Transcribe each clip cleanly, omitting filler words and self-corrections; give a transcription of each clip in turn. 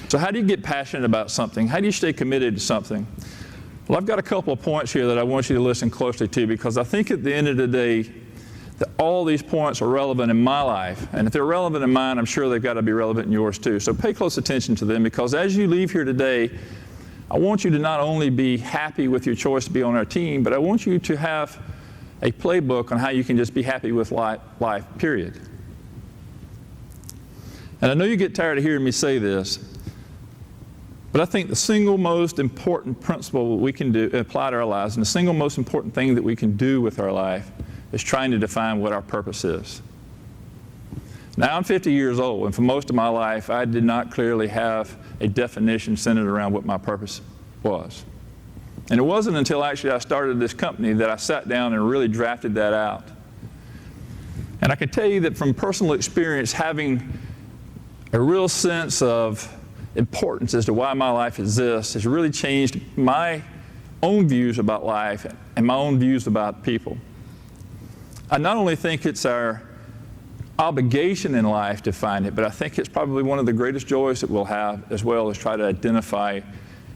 So how do you get passionate about something? How do you stay committed to something? Well, I've got a couple of points here that I want you to listen closely to, because I think at the end of the day that all these points are relevant in my life. And if they're relevant in mine, I'm sure they've got to be relevant in yours too. So pay close attention to them, because as you leave here today, I want you to not only be happy with your choice to be on our team, but I want you to have a playbook on how you can just be happy with life, period. And I know you get tired of hearing me say this, but I think the single most important principle we can do, apply to our lives, and the single most important thing that we can do with our life is trying to define what our purpose is. Now, I'm 50 years old, and for most of my life, I did not clearly have a definition centered around what my purpose was. And it wasn't until actually I started this company that I sat down and really drafted that out. And I can tell you that from personal experience, having a real sense of importance as to why my life exists has really changed my own views about life and my own views about people. I not only think it's our obligation in life to find it, but I think it's probably one of the greatest joys that we'll have as well, as try to identify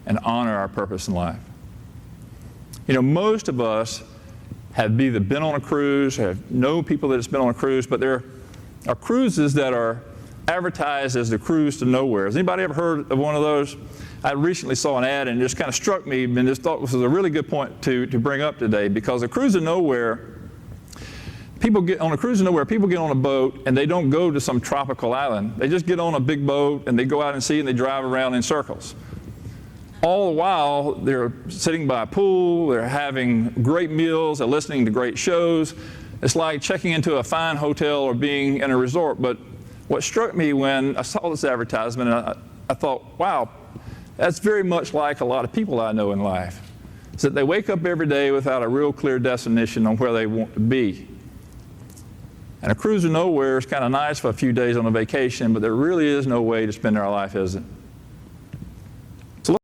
and honor our purpose in life. You know, most of us have either been on a cruise, have known people that have been on a cruise, but there are cruises that are advertised as the cruise to nowhere. Has anybody ever heard of one of those? I recently saw an ad and it just kind of struck me and just thought this was a really good point to bring up today, because a cruise to nowhere, people get on a boat and they don't go to some tropical island. They just get on a big boat and they go out and see and they drive around in circles. All the while, they're sitting by a pool, they're having great meals, they're listening to great shows. It's like checking into a fine hotel or being in a resort. But what struck me when I saw this advertisement, and I thought, wow, that's very much like a lot of people I know in life. Is that they wake up every day without a real clear definition on where they want to be. And a cruise to nowhere is kind of nice for a few days on a vacation, but there really is no way to spend our life, is it?